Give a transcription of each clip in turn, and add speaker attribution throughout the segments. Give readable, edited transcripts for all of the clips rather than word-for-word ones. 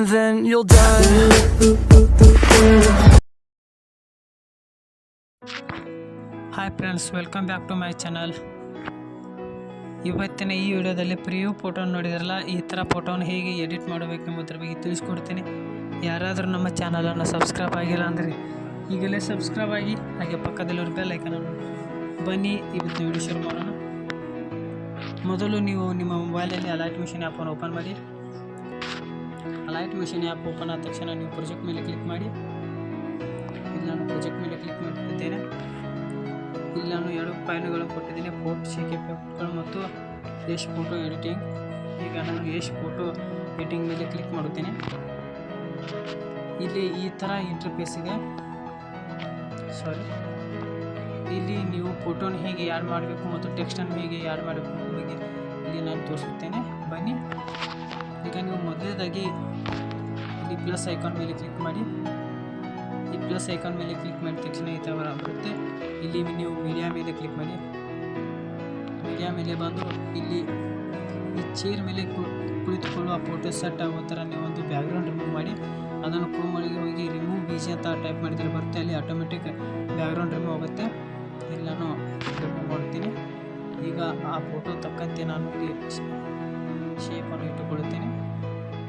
Speaker 1: and then you'll die.
Speaker 2: Hi friends, welcome back to my channel. ಇವತ್ತಿನ ಈ ವಿಡಿಯೋದಲ್ಲಿ preview ಫೋಟೋನ ನೋಡಿದ್ರಲ್ಲ, ಈ ಥರ ಫೋಟೋನ ಹೇಗೆ ಎಡಿಟ್ ಮಾಡಬೇಕೆಂಬುದರ ಬಗ್ಗೆ ತಿಳಿಸ್ಕೊಡ್ತೀನಿ. ಯಾರಾದರೂ ನಮ್ಮ ಚಾನಲನ್ನು ಸಬ್ಸ್ಕ್ರೈಬ್ ಆಗಿಲ್ಲ ಅಂದರೆ ಈಗಲೇ ಸಬ್ಸ್ಕ್ರೈಬ್ ಆಗಿ, ಹಾಗೆ ಪಕ್ಕದಲ್ಲಿರೋ ಬೆಲ್ ಐಕನನ್ನು ಬನ್ನಿ ಇವತ್ತಿನ ವಿಡಿಯೋ ಶುರು ಮಾಡೋಣ. ಮೊದಲು ನೀವು ನಿಮ್ಮ ಮೊಬೈಲಲ್ಲಿ ಅಲೈಟ್ ಮಿಷನ್ ಆ್ಯಪನ್ನು ಓಪನ್ ಮಾಡಿ. ಅಲೈಟ್ ಮಿಷನ್ ಆ್ಯಪ್ ಓಪನ್ ಆದ ತಕ್ಷಣ ನೀವು ಪ್ರಾಜೆಕ್ಟ್ ಮೇಲೆ ಕ್ಲಿಕ್ ಮಾಡಿ. ಇಲ್ಲಿ ನಾನು ಪ್ರಾಜೆಕ್ಟ್ ಮೇಲೆ ಕ್ಲಿಕ್ ಮಾಡ್ತಿದ್ದೇನೆ. ಇಲ್ಲಿ ನಾನು 2 ಫೈಲ್ಗಳನ್ನು ಕೊಟ್ಟಿದ್ದೇನೆ, ಫೋಟೋ ಶೇಕ್ ಎಫೆಕ್ಟ್ಗಳು ಮತ್ತು ಯಶ್ ಫೋಟೋ ಎಡಿಟಿಂಗ್. ಈಗ ನಾನು ಯಶ್ ಫೋಟೋ ಎಡಿಟಿಂಗ್ ಮೇಲೆ ಕ್ಲಿಕ್ ಮಾಡುತ್ತೇನೆ. ಇಲ್ಲಿ ಈ ಥರ ಇಂಟರ್ಫೇಸ್ ಇದೆ. ಇಲ್ಲಿ ನೀವು ಫೋಟೋನ ಹೇಗೆ ಆ್ಯಡ್ ಮಾಡಬೇಕು ಮತ್ತು ಟೆಕ್ಸ್ಟನ್ನು ಹೇಗೆ ಆ್ಯಡ್ ಮಾಡಬೇಕು ಅನ್ನೋ ಬಗ್ಗೆ ಇಲ್ಲಿ ನಾನು ತೋರಿಸುತ್ತೇನೆ, ಬನ್ನಿ. ಈಗ ನೀವು ಮೊದಲನೇದಾಗಿ ಇಲ್ಲಿ ಪ್ಲಸ್ ಐಕಾನ್ ಮೇಲೆ ಕ್ಲಿಕ್ ಮಾಡಿ. ಈ ಪ್ಲಸ್ ಐಕಾನ್ ಮೇಲೆ ಕ್ಲಿಕ್ ಮಾಡಿದ ತಕ್ಷಣ ಈ ಥರ ಬರುತ್ತೆ. ಇಲ್ಲಿ ನೀವು ಮೀಡಿಯಾ ಮೇಲೆ ಕ್ಲಿಕ್ ಮಾಡಿ. ಮೀಡಿಯಾ ಮೇಲೆ ಬಂದು ಇಲ್ಲಿ ಈ ಚೇರ್ ಮೇಲೆ ಕುಳಿತುಕೊಳ್ಳುವ ಫೋಟೋ ಸೆಟ್ ಆಗೋ ಥರ ನೀವು ಒಂದು ಬ್ಯಾಕ್ಗ್ರೌಂಡ್ ರಿಮೂವ್ ಮಾಡಿ. ಅದನ್ನು ಕ್ರೋಮ್ ಒಳಗೆ ಹೋಗಿ ರಿಮೂವ್ ಬೀಜಿ ಅಂತ ಟೈಪ್ ಮಾಡಿದರೆ ಬರುತ್ತೆ. ಅಲ್ಲಿ ಆಟೋಮೆಟಿಕ್ ಬ್ಯಾಕ್ಗ್ರೌಂಡ್ ರಿಮೂವ್ ಆಗುತ್ತೆ. ಇಲ್ಲಿ ನಾನು ರಿಮೂವ್ ಮಾಡ್ತೀನಿ. ಈಗ ಆ ಫೋಟೋ ತಕ್ಕಂತೆ ನಾನು ಶೇಪನ್ನು ಇಟ್ಟುಕೊಳ್ಳುತ್ತೇನೆ.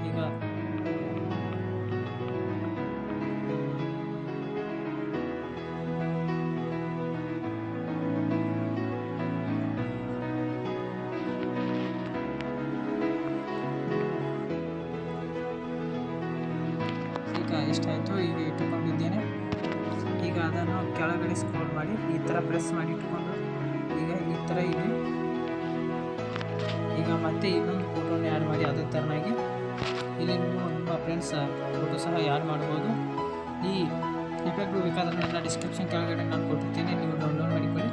Speaker 2: ಈಗ ಎಷ್ಟಾಯಿತು ಈಗ ಇಟ್ಟುಕೊಂಡಿದ್ದೇನೆ. ಈಗ ಅದನ್ನು ಕೆಳಗಡೆ ಸ್ಕ್ರೋಲ್ ಮಾಡಿ ಈ ಥರ ಪ್ರೆಸ್ ಮಾಡಿ ಇಟ್ಟುಕೊಂಡು ಈಗ ಈ ಥರ ಇದೆ. ಈಗ ಮತ್ತೆ ಇನ್ನೊಂದು ಫೋಟೋನ ಆ್ಯಡ್ ಮಾಡಿ ಅದೇ ಥರನಾಗಿ ಇಲ್ಲಿ ನೀವು ನಿಮ್ಮ ಫ್ರೆಂಡ್ಸ್ ಫೋಟೋ ಸಹ ಆ್ಯಡ್ ಮಾಡ್ಬೋದು. ಈ ಎಫೆಕ್ಟ್ ಬೇಕಾದ್ರೆ ನನ್ನ ಡಿಸ್ಕ್ರಿಪ್ಷನ್ ಕೆಳಗಡೆ ನಾನು ಕೊಟ್ಟಿರ್ತೇನೆ, ನೀವು ಡೌನ್ಲೋಡ್ ಮಾಡಿಕೊಳ್ಳಿ.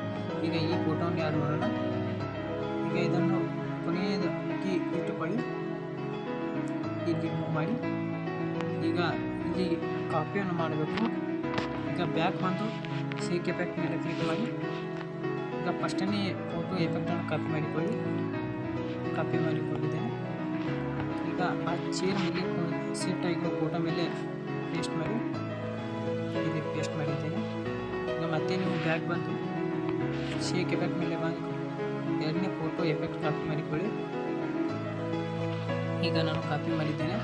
Speaker 2: ಈಗ ಈ ಫೋಟೋನ ಆ್ಯಡ್ ಮಾಡೋಣ. ಈಗ ಇದನ್ನು ಕೊನೆಯದಾಗಿ ಇಟ್ಟುಕೊಳ್ಳಿ, ಇಲ್ಲಿ ಮೂವ್ ಮಾಡಿ. ಈಗ ಇಲ್ಲಿ ಕಾಪಿಯನ್ನು ಮಾಡಬೇಕು. ಈಗ ಬ್ಯಾಕ್ ಬಂದು ಶೇಕ್ ಎಫೆಕ್ಟ್ ಮೇಲೆ ಕ್ಲಿಕ್ ಮಾಡಿ. ಈಗ ಫಸ್ಟನೇ ಫೋಟೋ ಎಫೆಕ್ಟನ್ನು ಕಾಪಿ ಮಾಡಿಕೊಂಡಿದ್ದೇನೆ. ಈಗ ಆ ಚೇರ್ ಮೇಲೆ ಸೆಟ್ ಆಗಿರೋ ಫೋಟೋ ಮೇಲೆ ಪೇಸ್ಟ್ ಮಾಡಿ, ಇಲ್ಲಿ ಪೇಸ್ಟ್ ಮಾಡಿದ್ದೇನೆ. ಈಗ ಮತ್ತೆ ನೀವು ಬ್ಯಾಕ್ ಬಂದು ಶೇಕ್ ಎಫೆಕ್ಟ್ ಮೇಲೆ ಬಂದು 2ನೇ ಫೋಟೋ ಎಫೆಕ್ಟ್ ಕಾಪಿ ಮಾಡಿಕೊಳ್ಳಿ. ಈಗ ನಾನು ಕಾಪಿ ಮಾಡಿದ್ದೇನೆ.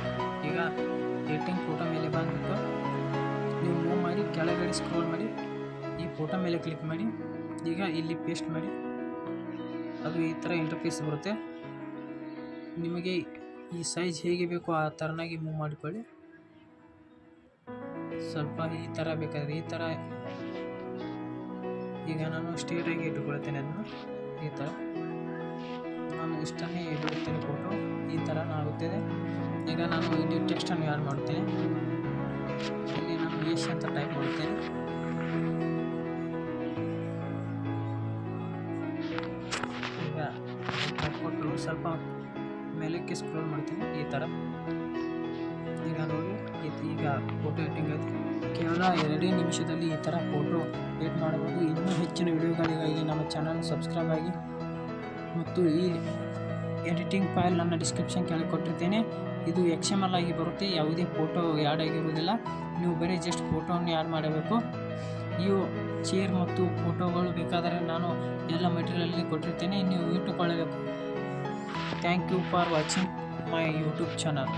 Speaker 2: ಈಗ ಎಡಿಟಿಂಗ್ ಫೋಟೋ ಮೇಲೆ ಬಂದುಬಿಟ್ಟು ನೀವು ಮೂವ್ ಮಾಡಿ ಕೆಳಗಡೆ ಸ್ಕ್ರೋಲ್ ಮಾಡಿ ಈ ಫೋಟೋ ಮೇಲೆ ಕ್ಲಿಕ್ ಮಾಡಿ. ಈಗ ಇಲ್ಲಿ ಪೇಸ್ಟ್ ಮಾಡಿ. ಅದು ಈ ಥರ ಇಂಟರ್ಫೇಸ್ ಬರುತ್ತೆ. ನಿಮಗೆ ಈ ಸೈಜ್ ಹೇಗೆ ಬೇಕೋ ಆ ಥರನಾಗಿ ಮೂವ್ ಮಾಡಿಕೊಳ್ಳಿ. ಸ್ವಲ್ಪ ಈ ಥರ ಬೇಕಾದರೆ ಈ ಥರ. ಈಗ ನಾನು ಸ್ಟ್ರೇಟಾಗಿ ಇಟ್ಟುಕೊಳ್ತೇನೆ ಅದನ್ನು. ಈ ಥರ ನಾನು ಇಷ್ಟನ್ನೇ ಬಿಡುತ್ತೇನೆ. ಫೋಟೋ ಈ ಥರ ಆಗುತ್ತದೆ. ಈಗ ನಾನು ಇಲ್ಲಿ ಟೆಕ್ಸ್ಟನ್ನು ಆ್ಯಡ್ ಮಾಡುತ್ತೇನೆ. ಇಲ್ಲಿ ನಾನು ಯಶ್ ಅಂತ ಟೈಪ್ ಮಾಡುತ್ತೇನೆ. ಈಗ ಕೊಟ್ಟು ಸ್ವಲ್ಪ ಮೇಲಕ್ಕೆ ಸ್ಕ್ರೋಲ್ ಮಾಡ್ತೀನಿ ಈ ಥರ. ಈಗ ನೋಡಿ ಈಗ ಫೋಟೋ ಎಡಿಟಿಂಗ್ ಆಯಿತು. ಕೇವಲ 2 ನಿಮಿಷದಲ್ಲಿ ಈ ಥರ ಫೋಟೋ ಎಡಿಟ್ ಮಾಡಬಹುದು. ಇನ್ನೂ ಹೆಚ್ಚಿನ ವಿಡಿಯೋಗಳಿಗಾಗಿ ನಮ್ಮ ಚಾನಲ್ ಸಬ್ಸ್ಕ್ರೈಬ್ ಆಗಿ ಮತ್ತು ಈ ಎಡಿಟಿಂಗ್ ಫೈಲ್ ನನ್ನ ಡಿಸ್ಕ್ರಿಪ್ಷನ್ ಕೆಳಗೆ ಕೊಟ್ಟಿರ್ತೇನೆ. ಇದು XML ಆಗಿ ಬರುತ್ತೆ, ಯಾವುದೇ ಫೋಟೋ ಆ್ಯಡ್ ಆಗಿರುವುದಿಲ್ಲ. ನೀವು ಬರೀ ಜಸ್ಟ್ ಫೋಟೋವನ್ನು ಆ್ಯಡ್ ಮಾಡಬೇಕು. ಇವು ಚೇರ್ ಮತ್ತು ಫೋಟೋಗಳು ಬೇಕಾದರೆ ನಾನು ಎಲ್ಲ ಮೆಟೀರಿಯಲಲ್ಲಿ ಕೊಟ್ಟಿರ್ತೇನೆ, ನೀವು ಇಟ್ಟುಕೊಳ್ಳಬೇಕು. Thank you for watching my YouTube channel.